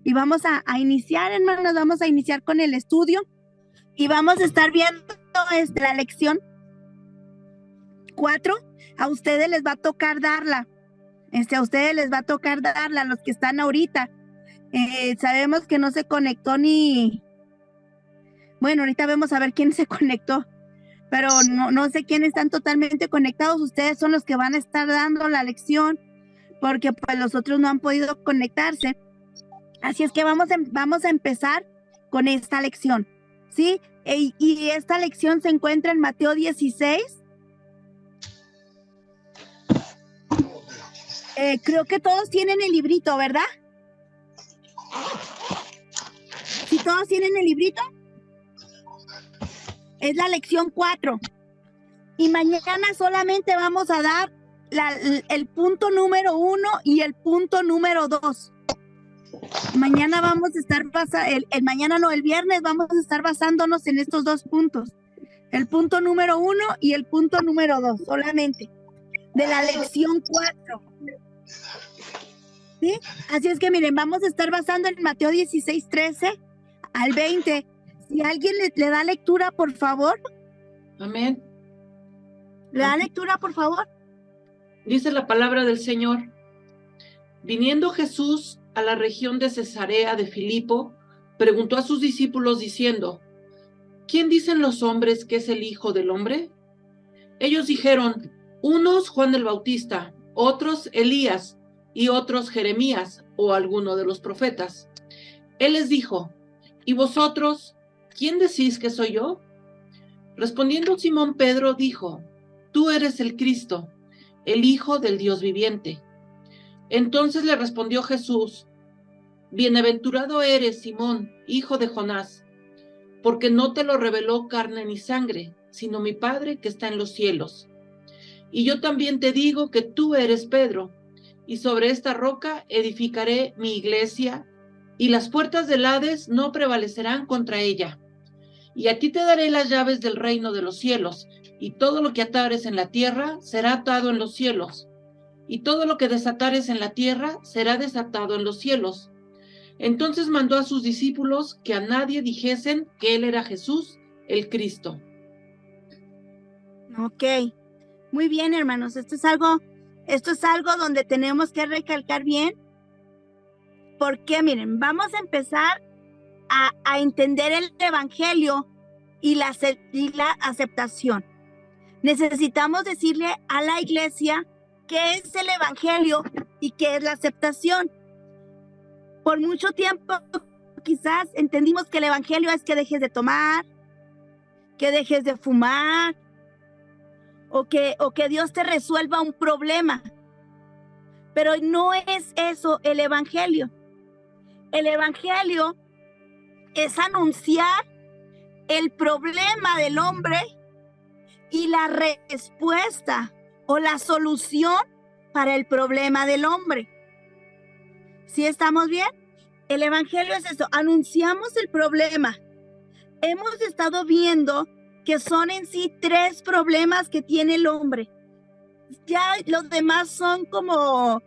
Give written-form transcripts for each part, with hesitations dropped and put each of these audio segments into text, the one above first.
Y vamos a iniciar, hermanos, vamos a iniciar con el estudio y vamos a estar viendo la lección 4. A ustedes les va a tocar darla. A ustedes les va a tocar darla, a los que están ahorita. Sabemos que no se conectó ni... Bueno, ahorita vamos a ver quién se conectó, pero no sé quiénes están totalmente conectados. Ustedes son los que van a estar dando la lección, porque pues los otros no han podido conectarse. Así es que vamos a empezar con esta lección, ¿sí? Y esta lección se encuentra en Mateo 16. Creo que todos tienen el librito, ¿verdad? ¿Sí todos tienen el librito? Es la lección 4. Y mañana solamente vamos a dar el punto número 1 y el punto número 2. Mañana vamos a estar el viernes vamos a estar basándonos en estos dos puntos. El punto número 1 y el punto número 2, solamente. De la lección 4. ¿Sí? Así es que miren, vamos a estar basando en Mateo 16, 13 al 20. Si alguien le da lectura, por favor. Amén. ¿Le da lectura, por favor? Dice la palabra del Señor. Viniendo Jesús a la región de Cesarea de Filipo, preguntó a sus discípulos diciendo: ¿Quién dicen los hombres que es el Hijo del Hombre? Ellos dijeron: unos Juan el Bautista, otros Elías, y otros Jeremías o alguno de los profetas. Él les dijo: ¿y vosotros, quién decís que soy yo? Respondiendo Simón Pedro dijo: tú eres el Cristo, el Hijo del Dios viviente. Entonces le respondió Jesús: bienaventurado eres, Simón, hijo de Jonás, porque no te lo reveló carne ni sangre, sino mi Padre que está en los cielos. Y yo también te digo que tú eres Pedro, y sobre esta roca edificaré mi iglesia, y las puertas del Hades no prevalecerán contra ella. Y a ti te daré las llaves del reino de los cielos, y todo lo que atares en la tierra será atado en los cielos, y todo lo que desatares en la tierra será desatado en los cielos. Entonces mandó a sus discípulos que a nadie dijesen que él era Jesús, el Cristo. Ok, muy bien, hermanos. Esto es algo donde tenemos que recalcar bien, porque miren, vamos a empezar a entender el evangelio y la aceptación. Necesitamos decirle a la iglesia qué es el evangelio y qué es la aceptación. Por mucho tiempo quizás entendimos que el evangelio es que dejes de tomar, que dejes de fumar, o que Dios te resuelva un problema. Pero no es eso el evangelio. El evangelio es anunciar el problema del hombre y la respuesta o la solución para el problema del hombre. ¿Sí estamos bien? El evangelio es eso, anunciamos el problema. Hemos estado viendo que son en sí 3 problemas que tiene el hombre. Ya los demás son como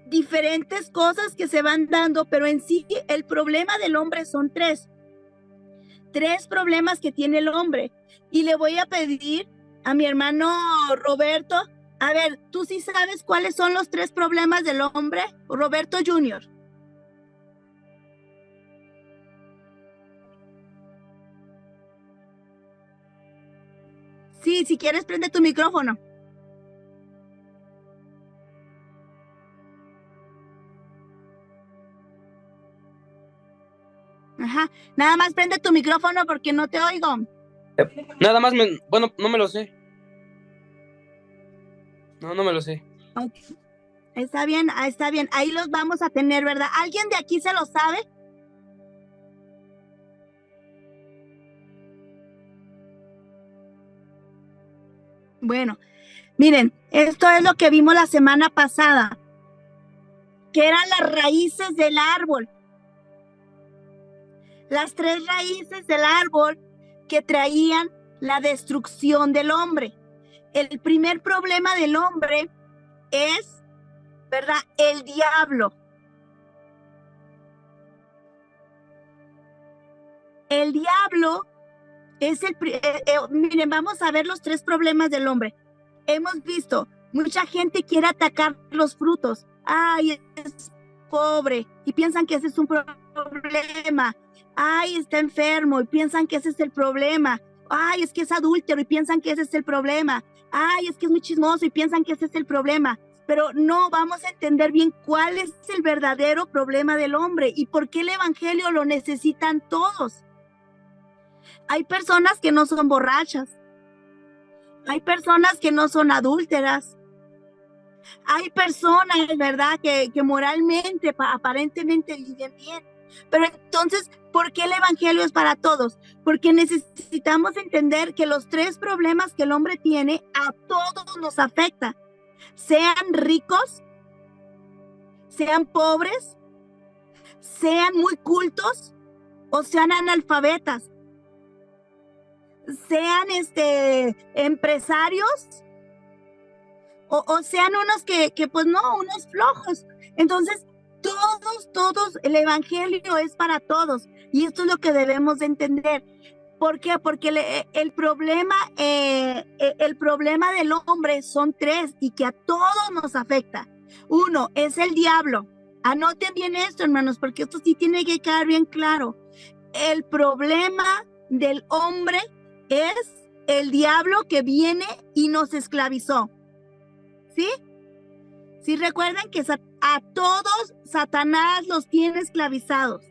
diferentes cosas que se van dando, pero en sí el problema del hombre son 3 problemas que tiene el hombre. Y le voy a pedir a mi hermano Roberto, a ver, ¿tú sí sabes cuáles son los 3 problemas del hombre? Roberto Jr. Sí, si quieres prende tu micrófono. Ajá, nada más prende tu micrófono porque no te oigo. Nada más, bueno, no me lo sé. No me lo sé. Okay. Está bien, ahí los vamos a tener, ¿verdad? ¿Alguien de aquí se lo sabe? Bueno, miren, esto es lo que vimos la semana pasada, que eran las raíces del árbol. Las 3 raíces del árbol que traían la destrucción del hombre. El primer problema del hombre es, ¿verdad?, el diablo. El diablo es miren, vamos a ver los 3 problemas del hombre. Hemos visto, mucha gente quiere atacar los frutos. Ay, es pobre y piensan que ese es un problema. Ay, está enfermo y piensan que ese es el problema. Ay, es que es adúltero y piensan que ese es el problema. Ay, es que es muy chismoso y piensan que ese es el problema. Pero no vamos a entender bien cuál es el verdadero problema del hombre y por qué el evangelio lo necesitan todos. Hay personas que no son borrachas. Hay personas que no son adúlteras. Hay personas, ¿verdad?, que moralmente, aparentemente viven bien. Pero entonces, ¿por qué el evangelio es para todos? Porque necesitamos entender que los 3 problemas que el hombre tiene a todos nos afectan. Sean ricos, sean pobres, sean muy cultos o sean analfabetas, sean empresarios o sean unos que pues no, unos flojos. Entonces, todos, el evangelio es para todos y esto es lo que debemos de entender. ¿Por qué? Porque el problema del hombre son 3 y que a todos nos afecta. 1 es el diablo. Anoten bien esto, hermanos, porque esto sí tiene que quedar bien claro. El problema del hombre es el diablo que viene y nos esclavizó. ¿Sí? ¿Sí recuerdan que a todos Satanás los tiene esclavizados?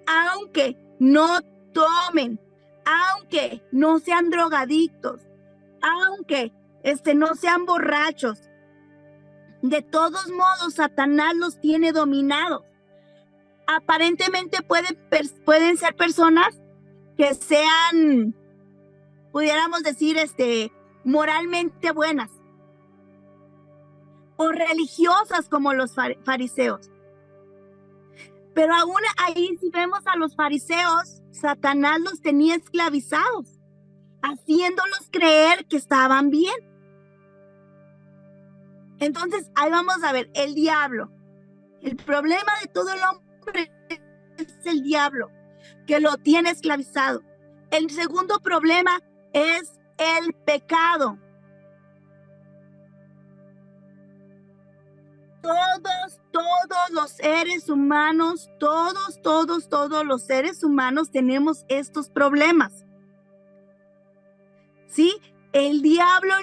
Aunque no tomen, aunque no sean drogadictos, aunque no sean borrachos, de todos modos Satanás los tiene dominados. Aparentemente pueden ser personas que sean, pudiéramos decir, moralmente buenas o religiosas como los fariseos. Pero aún ahí, si vemos a los fariseos, Satanás los tenía esclavizados, haciéndolos creer que estaban bien. Entonces, ahí vamos a ver, el diablo. El problema de todo el hombre es el diablo, que lo tiene esclavizado. El segundo problema es el pecado. Todos los seres humanos, todos los seres humanos tenemos estos problemas. ¿Sí? El diablo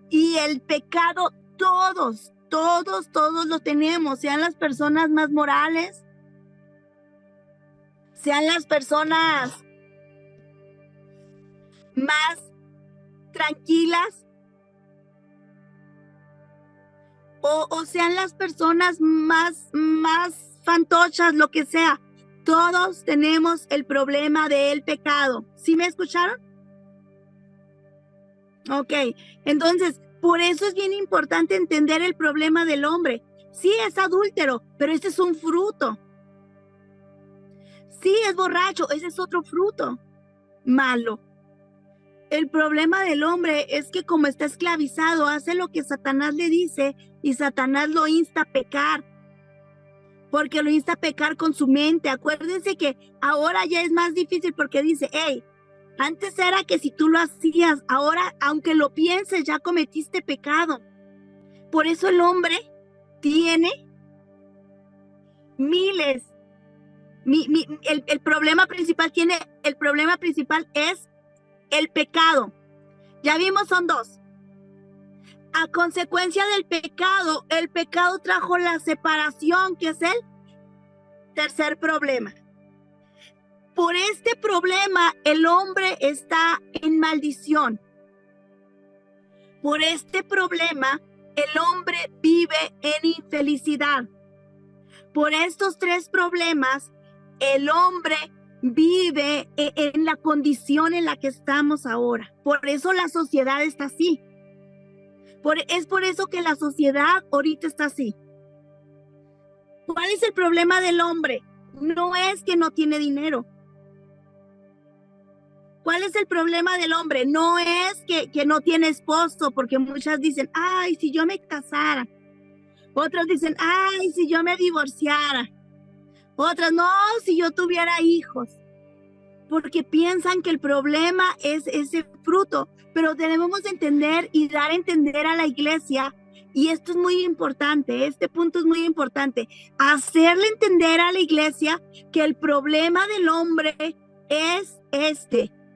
y el pecado, todos lo tenemos, sean las personas más morales, sean las personas más tranquilas, o sean las personas más fantochas, lo que sea. Todos tenemos el problema del pecado. ¿Sí me escucharon? Ok, entonces, por eso es bien importante entender el problema del hombre. Sí, es adúltero, pero ese es un fruto. Sí, es borracho, ese es otro fruto malo. El problema del hombre es que como está esclavizado, hace lo que Satanás le dice y Satanás lo insta a pecar. Porque lo insta a pecar con su mente. Acuérdense que ahora ya es más difícil porque dice, hey, antes era que si tú lo hacías, ahora aunque lo pienses ya cometiste pecado. Por eso el hombre tiene miles. El problema principal es el pecado. Ya vimos, son 2. A consecuencia del pecado, el pecado trajo la separación, que es el tercer problema. Por este problema, el hombre está en maldición. Por este problema, el hombre vive en infelicidad. Por estos 3 problemas, el hombre vive en la condición en la que estamos ahora. Por eso la sociedad está así. Es por eso que la sociedad ahorita está así. ¿Cuál es el problema del hombre? No es que no tiene dinero. ¿Cuál es el problema del hombre? No es que no tiene esposo, porque muchas dicen, ay, si yo me casara. Otros dicen, ay, si yo me divorciara. Otras, no, si yo tuviera hijos. Porque piensan que el problema es ese fruto. Pero debemos entender y dar a entender a la iglesia, y esto es muy importante, este punto es muy importante, hacerle entender a la iglesia que el problema del hombre es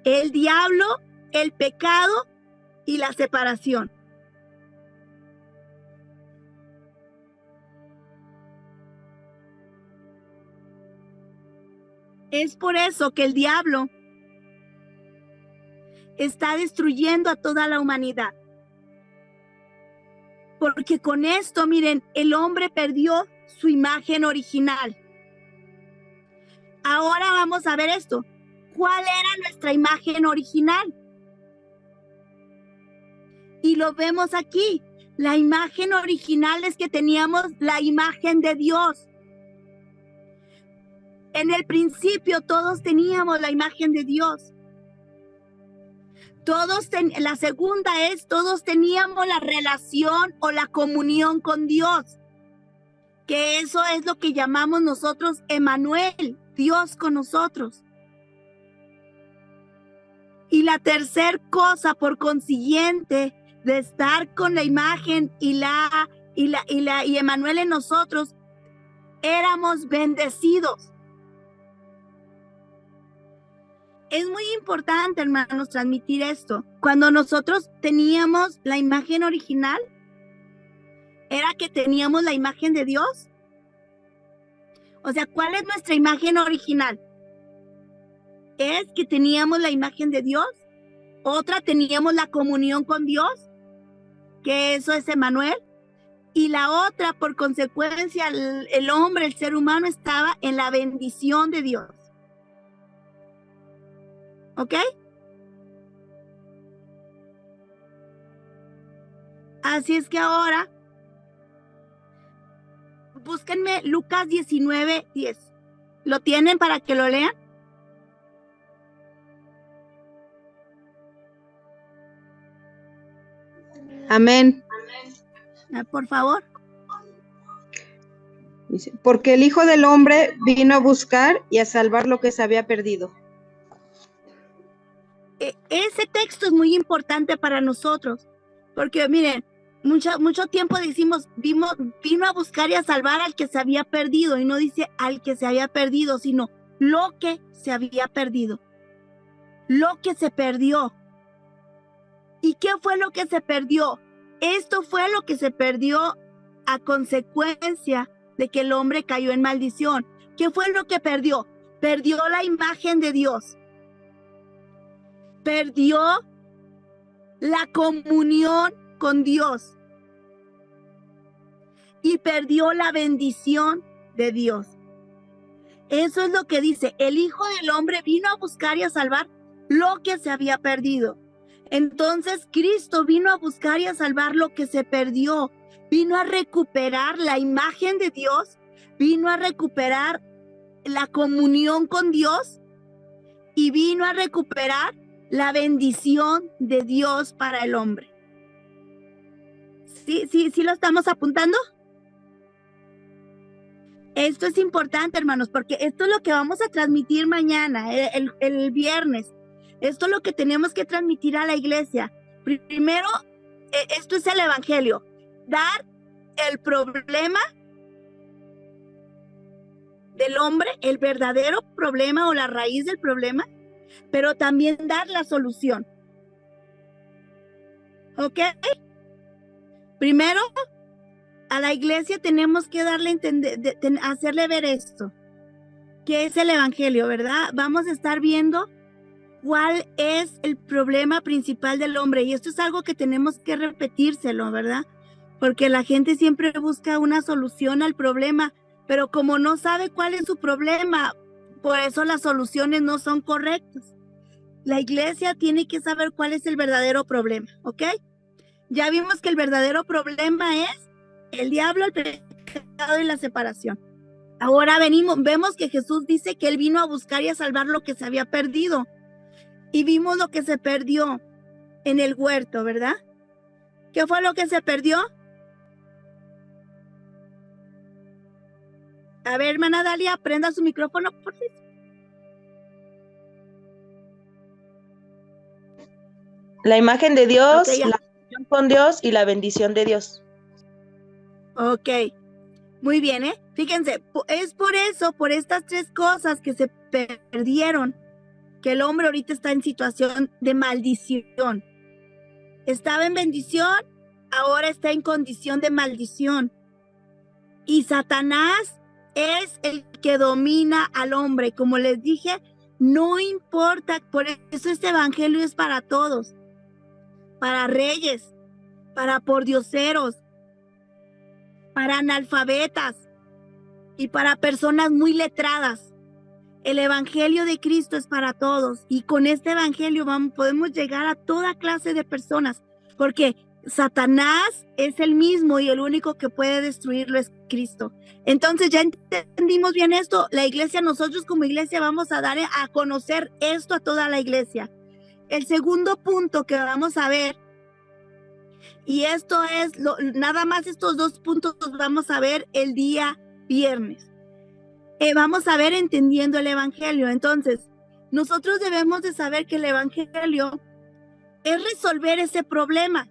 el diablo, el pecado y la separación. Es por eso que el diablo está destruyendo a toda la humanidad. Porque con esto, miren, el hombre perdió su imagen original. Ahora vamos a ver esto. ¿Cuál era nuestra imagen original? Y lo vemos aquí. La imagen original es que teníamos la imagen de Dios. En el principio todos teníamos la imagen de Dios. La segunda es, todos teníamos la relación o la comunión con Dios, que eso es lo que llamamos nosotros Emmanuel, Dios con nosotros. Y la tercera cosa, por consiguiente, de estar con la imagen y Emmanuel en nosotros, éramos bendecidos. Es muy importante, hermanos, transmitir esto. Cuando nosotros teníamos la imagen original, era que teníamos la imagen de Dios. O sea, ¿cuál es nuestra imagen original? Es que teníamos la imagen de Dios. Otra, teníamos la comunión con Dios, que eso es Emmanuel. Y la otra, por consecuencia, el hombre, el ser humano, estaba en la bendición de Dios. ¿Ok? Así es que ahora, búsquenme Lucas 19:10. ¿Lo tienen para que lo lean? Amén. Por favor. Dice, porque el Hijo del Hombre vino a buscar y a salvar lo que se había perdido. Ese texto es muy importante para nosotros, porque miren, mucho tiempo decimos, vino a buscar y a salvar al que se había perdido, y no dice al que se había perdido, sino lo que se había perdido, lo que se perdió. ¿Y qué fue lo que se perdió? Esto fue lo que se perdió a consecuencia de que el hombre cayó en maldición. ¿Qué fue lo que perdió? Perdió la imagen de Dios. Perdió la comunión con Dios. Y perdió la bendición de Dios. Eso es lo que dice, el Hijo del Hombre vino a buscar y a salvar lo que se había perdido. Entonces Cristo vino a buscar y a salvar lo que se perdió. Vino a recuperar la imagen de Dios, vino a recuperar la comunión con Dios y vino a recuperar la bendición de Dios para el hombre. ¿Sí lo estamos apuntando? Esto es importante, hermanos, porque esto es lo que vamos a transmitir mañana, el viernes. Esto es lo que tenemos que transmitir a la iglesia. Primero, esto es el evangelio. Dar el problema del hombre, el verdadero problema o la raíz del problema, pero también dar la solución. ¿Ok? Primero, a la iglesia tenemos que darle entender, hacerle ver esto, que es el evangelio, ¿verdad? Vamos a estar viendo cuál es el problema principal del hombre, y esto es algo que tenemos que repetírselo, ¿verdad? Porque la gente siempre busca una solución al problema, pero como no sabe cuál es su problema, por eso las soluciones no son correctas. La iglesia tiene que saber cuál es el verdadero problema, ¿ok? Ya vimos que el verdadero problema es el diablo, el pecado y la separación. Ahora vemos que Jesús dice que Él vino a buscar y a salvar lo que se había perdido. Y vimos lo que se perdió en el huerto, ¿verdad? ¿Qué fue lo que se perdió? A ver, hermana Dalia, prenda su micrófono, por favor. La imagen de Dios, Ok, ya. la comunión con Dios y la bendición de Dios. Ok, muy bien, ¿eh? Fíjense, es por eso, por estas tres cosas que se perdieron, que el hombre ahorita está en situación de maldición. Estaba en bendición, ahora está en condición de maldición. Y Satanás es el que domina al hombre. Como les dije, no importa, por eso este evangelio es para todos, para reyes, para pordioseros, para analfabetas y para personas muy letradas. El evangelio de Cristo es para todos, y con este evangelio podemos llegar a toda clase de personas, porque Satanás es el mismo y el único que puede destruirlo es Cristo. Entonces ya entendimos bien esto. La iglesia, nosotros como iglesia vamos a dar a conocer esto a toda la iglesia. El segundo punto que vamos a ver, y esto es nada más estos dos puntos los vamos a ver el día viernes. Vamos a ver entendiendo el evangelio. Entonces, nosotros debemos de saber que el evangelio es resolver ese problema.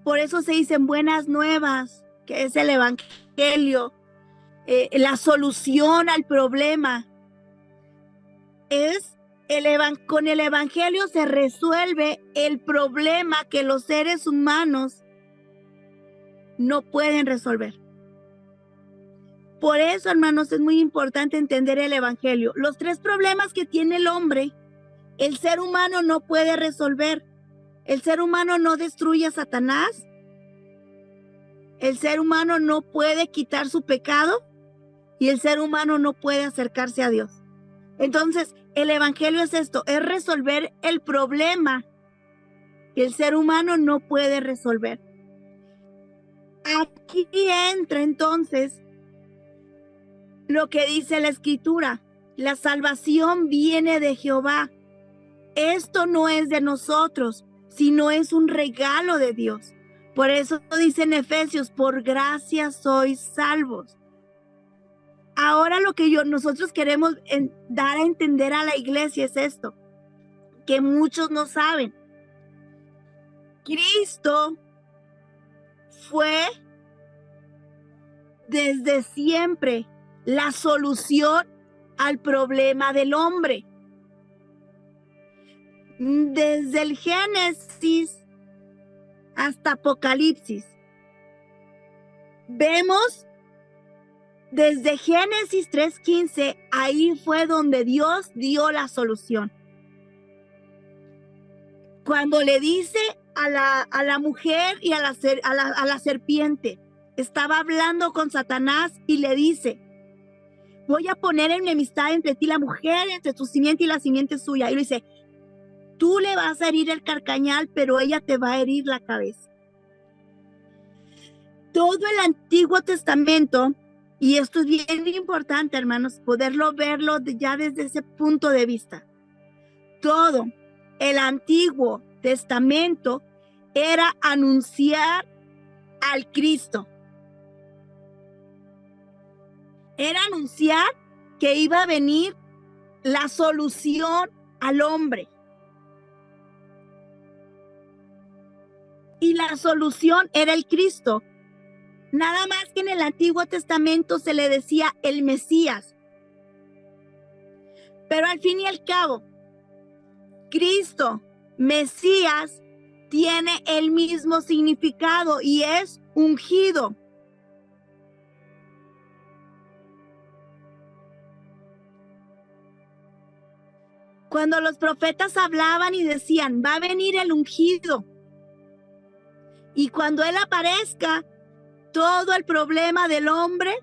Por eso se dicen buenas nuevas, que es el evangelio, la solución al problema. Con el evangelio se resuelve el problema que los seres humanos no pueden resolver. Por eso, hermanos, es muy importante entender el evangelio. Los tres problemas que tiene el hombre, el ser humano no puede resolver. El ser humano no destruye a Satanás. El ser humano no puede quitar su pecado. Y el ser humano no puede acercarse a Dios. Entonces, el evangelio es esto, es resolver el problema que el ser humano no puede resolver. Aquí entra entonces lo que dice la Escritura: la salvación viene de Jehová. Esto no es de nosotros, sino es un regalo de Dios. Por eso dice en Efesios: por gracia sois salvos. Ahora lo que nosotros queremos dar a entender a la iglesia es esto, que muchos no saben. Cristo fue desde siempre la solución al problema del hombre. Desde el Génesis hasta Apocalipsis. Vemos desde Génesis 3:15, ahí fue donde Dios dio la solución. Cuando le dice a la mujer y a la serpiente, estaba hablando con Satanás y le dice: voy a poner enemistad entre ti y la mujer, entre tu simiente y la simiente suya. Y le dice: tú le vas a herir el carcañal, pero ella te va a herir la cabeza. Todo el Antiguo Testamento, y esto es bien importante, hermanos, poderlo verlo ya desde ese punto de vista. Todo el Antiguo Testamento era anunciar al Cristo. Era anunciar que iba a venir la solución al hombre. Y la solución era el Cristo. Nada más que en el Antiguo Testamento se le decía el Mesías. Pero al fin y al cabo, Cristo, Mesías, tiene el mismo significado y es ungido. Cuando los profetas hablaban y decían: va a venir el ungido, y cuando Él aparezca, todo el problema del hombre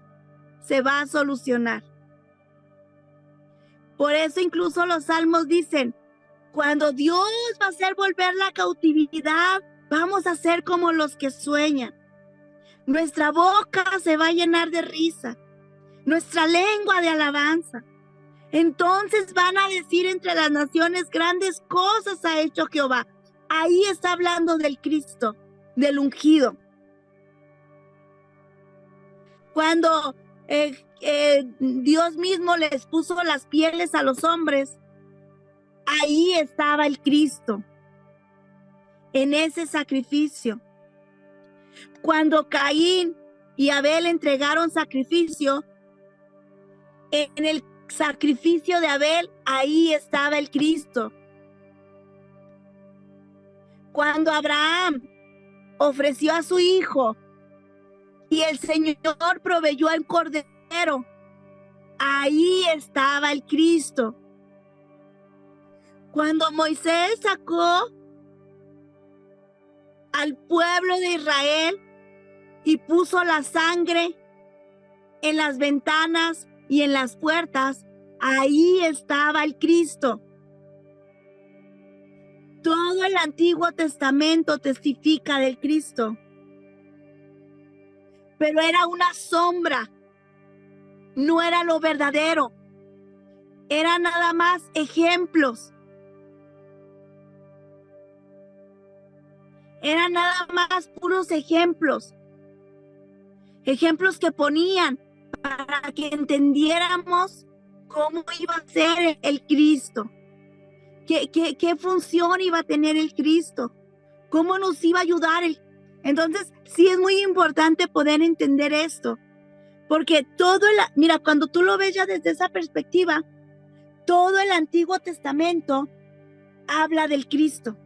se va a solucionar. Por eso incluso los salmos dicen: cuando Dios va a hacer volver la cautividad, vamos a ser como los que sueñan. Nuestra boca se va a llenar de risa, nuestra lengua de alabanza. Entonces van a decir entre las naciones: grandes cosas ha hecho Jehová. Ahí está hablando del Cristo, del ungido. Cuando Dios mismo les puso las pieles a los hombres, ahí estaba el Cristo, en ese sacrificio. Cuando Caín y Abel entregaron sacrificio, en el sacrificio de Abel, ahí estaba el Cristo. Cuando Abraham ofreció a su hijo y el Señor proveyó el cordero, ahí estaba el Cristo. Cuando Moisés sacó al pueblo de Israel y puso la sangre en las ventanas y en las puertas, ahí estaba el Cristo. Todo el Antiguo Testamento testifica del Cristo, pero era una sombra, no era lo verdadero, eran nada más ejemplos. Eran nada más puros ejemplos. Ejemplos que ponían para que entendiéramos cómo iba a ser el Cristo. ¿Qué función iba a tener el Cristo? ¿Cómo nos iba a ayudar? Entonces, sí es muy importante poder entender esto. Porque mira, cuando tú lo ves ya desde esa perspectiva, todo el Antiguo Testamento habla del Cristo.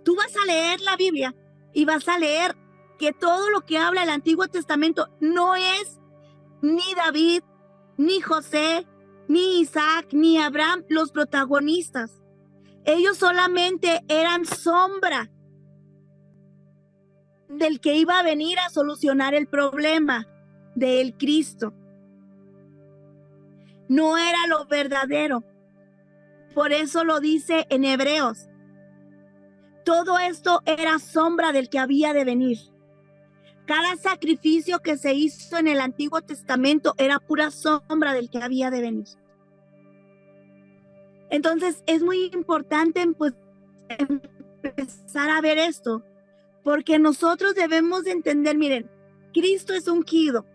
Tú vas a leer la Biblia y vas a leer que todo lo que habla el Antiguo Testamento no es ni David, ni José, ni Isaac, ni Abraham los protagonistas. Ellos solamente eran sombra del que iba a venir a solucionar el problema del Cristo. No era lo verdadero. Por eso lo dice en Hebreos. Todo esto era sombra del que había de venir. Cada sacrificio que se hizo en el Antiguo Testamento era pura sombra del que había de venir. Entonces es muy importante pues, empezar a ver esto, porque nosotros debemos de entender, miren, Cristo es ungido.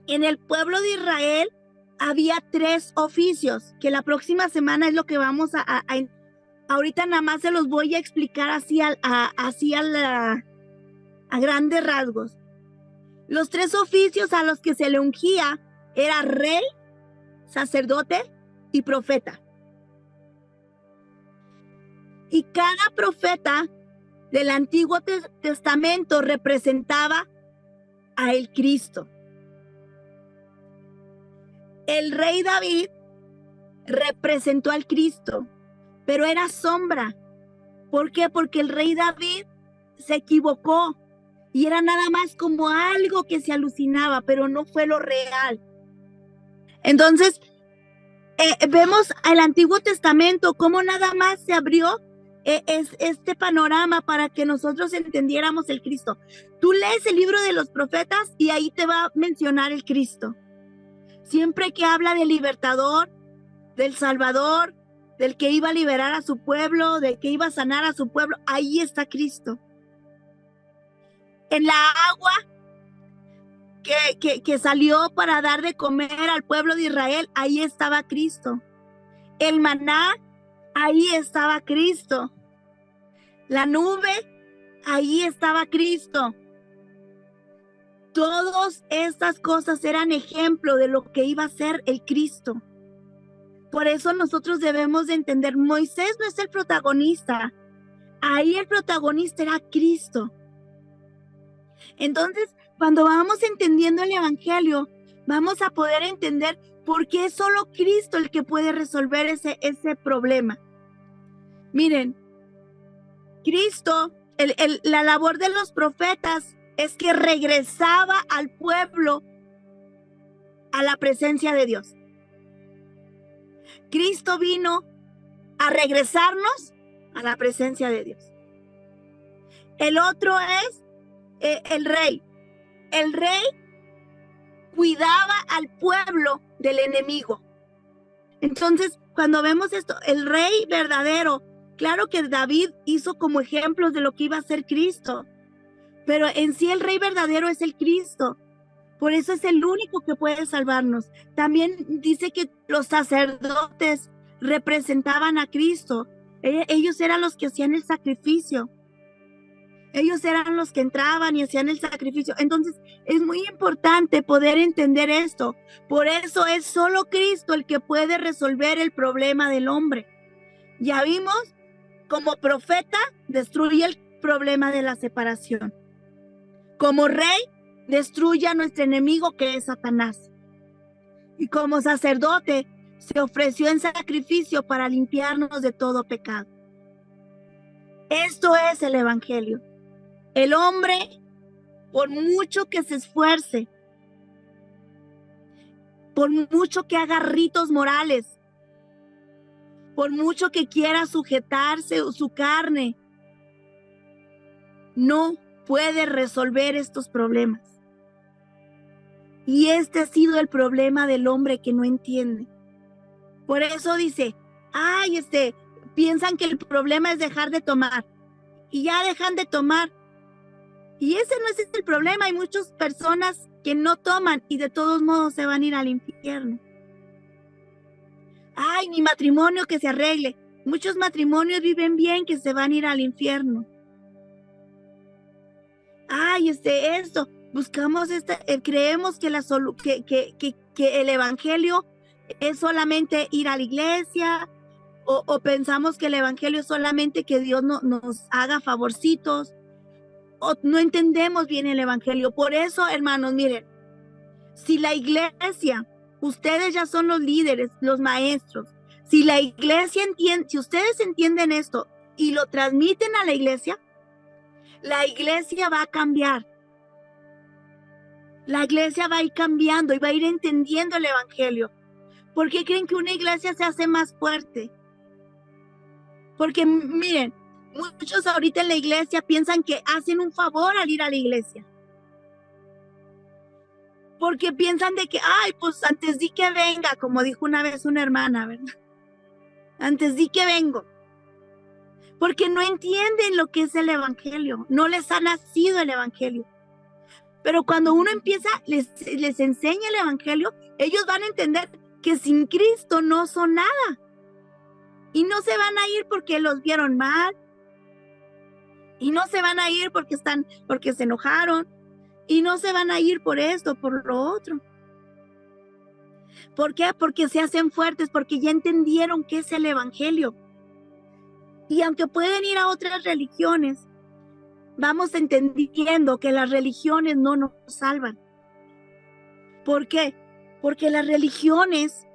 En el pueblo de Israel había 3 oficios, que la próxima semana es lo que vamos a ahorita nada más se los voy a explicar así a grandes rasgos. Los 3 oficios a los que se le ungía era rey, sacerdote y profeta. Y cada profeta del Antiguo Testamento representaba a el Cristo. El rey David representó al Cristo, pero era sombra. ¿Por qué? Porque el rey David se equivocó y era nada más como algo que se alucinaba, pero no fue lo real. Entonces, vemos el Antiguo Testamento cómo nada más se abrió este panorama para que nosotros entendiéramos el Cristo. Tú lees el libro de los profetas y ahí te va a mencionar el Cristo. Siempre que habla del libertador, del Salvador, del que iba a liberar a su pueblo, del que iba a sanar a su pueblo, ahí está Cristo. En la agua que salió para dar de comer al pueblo de Israel, ahí estaba Cristo. El maná, ahí estaba Cristo. La nube, ahí estaba Cristo. Todas estas cosas eran ejemplo de lo que iba a ser el Cristo. Por eso nosotros debemos de entender, Moisés no es el protagonista. Ahí el protagonista era Cristo. Entonces, cuando vamos entendiendo el Evangelio, vamos a poder entender por qué es solo Cristo el que puede resolver ese problema. Miren, Cristo, la labor de los profetas es que regresaba al pueblo a la presencia de Dios. Cristo vino a regresarnos a la presencia de Dios. El otro es el rey. El rey cuidaba al pueblo del enemigo. Entonces, cuando vemos esto, el rey verdadero, claro que David hizo como ejemplos de lo que iba a ser Cristo, pero en sí el rey verdadero es el Cristo. Por eso es el único que puede salvarnos. También dice que los sacerdotes representaban a Cristo. Ellos eran los que hacían el sacrificio. Ellos eran los que entraban y hacían el sacrificio. Entonces es muy importante poder entender esto. Por eso es solo Cristo el que puede resolver el problema del hombre. Ya vimos, como profeta, destruye el problema de la separación. Como rey, destruye a nuestro enemigo que es Satanás. Y como sacerdote, se ofreció en sacrificio para limpiarnos de todo pecado. Esto es el evangelio. El hombre, por mucho que se esfuerce, por mucho que haga ritos morales, por mucho que quiera sujetarse su carne, no puede resolver estos problemas. Y este ha sido el problema del hombre que no entiende. Por eso dice, piensan que el problema es dejar de tomar. Y ya dejan de tomar. Y ese no es el problema. Hay muchas personas que no toman y de todos modos se van a ir al infierno. Ay, mi matrimonio que se arregle. Muchos matrimonios viven bien que se van a ir al infierno. Ay, esto. Buscamos creemos que el evangelio es solamente ir a la iglesia, o pensamos que el evangelio es solamente que Dios nos haga favorcitos, o no entendemos bien el evangelio. Por eso, hermanos, miren, si la iglesia, ustedes ya son los líderes, los maestros, si la iglesia si ustedes entienden esto y lo transmiten a la iglesia va a cambiar. La iglesia va a ir cambiando y va a ir entendiendo el evangelio. ¿Por qué creen que una iglesia se hace más fuerte? Porque miren, muchos ahorita en la iglesia piensan que hacen un favor al ir a la iglesia. Porque piensan de que, pues antes di que venga, como dijo una vez una hermana, ¿verdad? Antes di que vengo. Porque no entienden lo que es el evangelio. No les ha nacido el evangelio. Pero cuando uno empieza, les enseña el evangelio, ellos van a entender que sin Cristo no son nada. Y no se van a ir porque los vieron mal. Y no se van a ir porque se enojaron. Y no se van a ir por esto, por lo otro. ¿Por qué? Porque se hacen fuertes, porque ya entendieron qué es el evangelio. Y aunque pueden ir a otras religiones, vamos entendiendo que las religiones no nos salvan. ¿Por qué? Porque las religiones,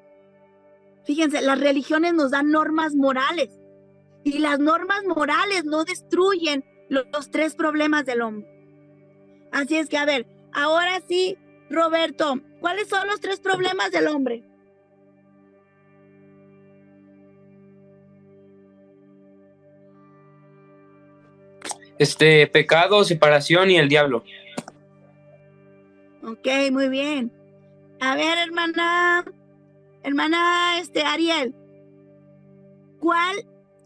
fíjense, las religiones nos dan normas morales. Y las normas morales no destruyen los tres problemas del hombre. Así es que, a ver, ahora sí, Roberto, ¿cuáles son los tres problemas del hombre? Pecado, separación y el diablo. Ok, muy bien. A ver, hermana Ariel,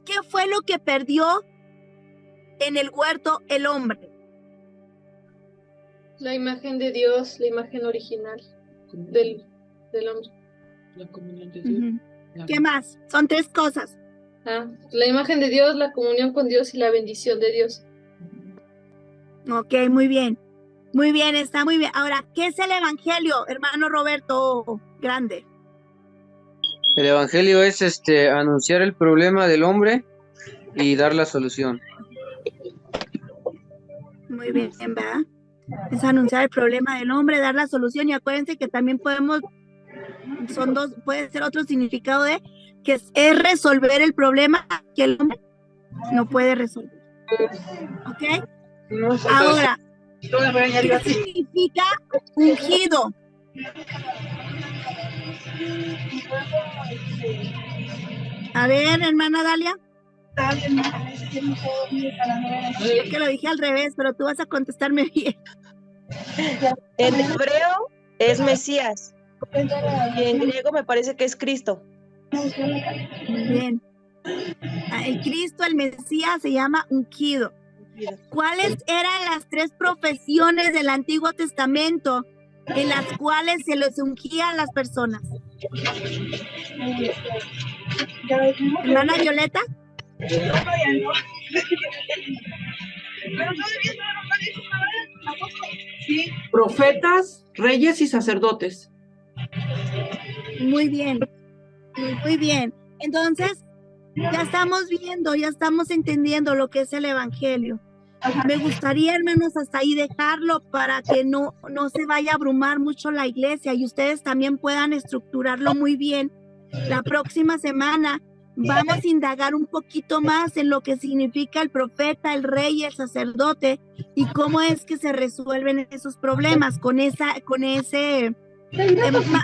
¿qué fue lo que perdió en el huerto el hombre? La imagen de Dios, la imagen original del hombre. La comunión de Dios. Uh-huh. ¿Qué más? Son tres cosas. La imagen de Dios, la comunión con Dios y la bendición de Dios. Ok, muy bien. Muy bien, está muy bien. Ahora, ¿qué es el evangelio, hermano Roberto Grande? El evangelio es anunciar el problema del hombre y dar la solución. Muy bien, ¿verdad? Es anunciar el problema del hombre, dar la solución, y acuérdense que también puede ser otro significado de que es resolver el problema que el hombre no puede resolver. ¿Ok? Ahora, ¿qué significa ungido? A ver, hermana Dalia. Es que lo dije al revés, pero tú vas a contestarme bien. En hebreo es Mesías y en griego me parece que es Cristo. Bien. El Cristo, el Mesías, se llama ungido. ¿Cuáles eran las tres profesiones del Antiguo Testamento en las cuales se les ungía a las personas. Hermana Violeta. Profetas, reyes y sacerdotes. Muy bien, muy bien. Entonces, ya estamos viendo, ya estamos entendiendo lo que es el Evangelio. Me gustaría, hermanos, hasta ahí dejarlo para que no se vaya a abrumar mucho la iglesia y ustedes también puedan estructurarlo muy bien. La próxima semana vamos a indagar un poquito más en lo que significa el profeta, el rey y el sacerdote y cómo es que se resuelven esos problemas con ese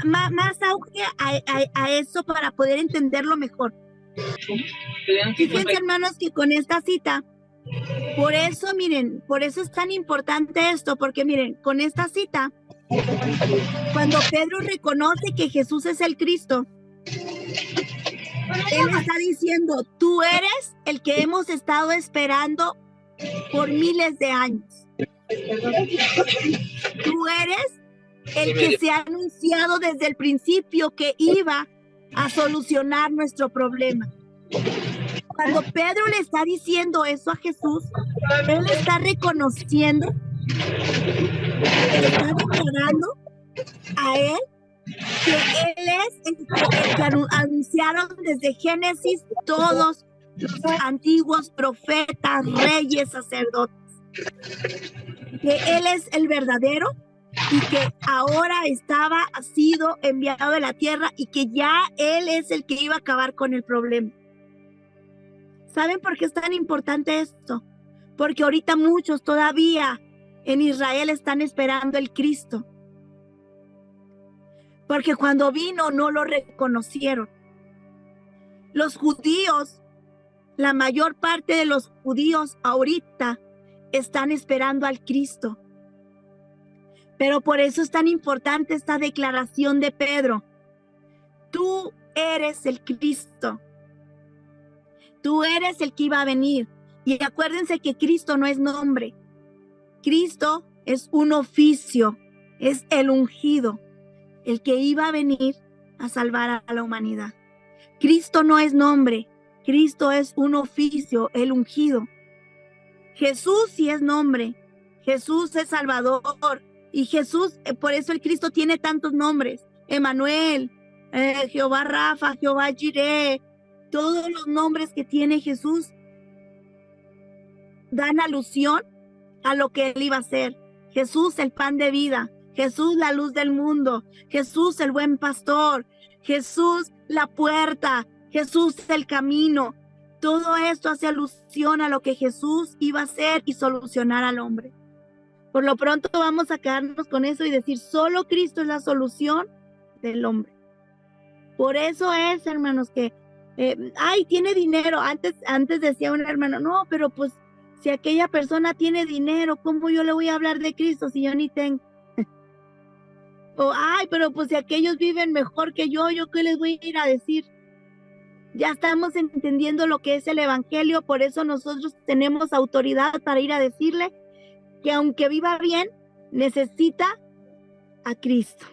más auge a eso para poder entenderlo mejor. Fíjense, hermanos, que con esta cita, por eso, miren, por eso es tan importante esto, porque miren, con esta cita, cuando Pedro reconoce que Jesús es el Cristo, él está diciendo, tú eres el que hemos estado esperando por miles de años. Tú eres el que se ha anunciado desde el principio que iba a solucionar nuestro problema. Cuando Pedro le está diciendo eso a Jesús, él está reconociendo, está declarando a él que él es el que anunciaron desde Génesis todos los antiguos profetas, reyes, sacerdotes. Que él es el verdadero y que ahora ha sido enviado de la tierra y que ya él es el que iba a acabar con el problema. ¿Saben por qué es tan importante esto? Porque ahorita muchos todavía en Israel están esperando el Cristo. Porque cuando vino no lo reconocieron. Los judíos, la mayor parte de los judíos ahorita están esperando al Cristo. Pero por eso es tan importante esta declaración de Pedro. Tú eres el Cristo. Tú eres el que iba a venir. Y acuérdense que Cristo no es nombre. Cristo es un oficio, es el ungido, el que iba a venir a salvar a la humanidad. Cristo no es nombre, Cristo es un oficio, el ungido. Jesús sí es nombre, Jesús es Salvador. Y Jesús, por eso el Cristo tiene tantos nombres. Emmanuel, Jehová Rafa, Jehová Jireh. Todos los nombres que tiene Jesús dan alusión a lo que él iba a hacer. Jesús, el pan de vida. Jesús, la luz del mundo. Jesús, el buen pastor. Jesús, la puerta. Jesús, el camino. Todo esto hace alusión a lo que Jesús iba a hacer y solucionar al hombre. Por lo pronto vamos a quedarnos con eso y decir, solo Cristo es la solución del hombre. Por eso es, hermanos, que tiene dinero. Antes decía un hermano, no, pero pues si aquella persona tiene dinero, ¿cómo yo le voy a hablar de Cristo si yo ni tengo? O, pero pues si aquellos viven mejor que yo qué les voy a ir a decir. Ya estamos entendiendo lo que es el Evangelio, por eso nosotros tenemos autoridad para ir a decirle que aunque viva bien, necesita a Cristo.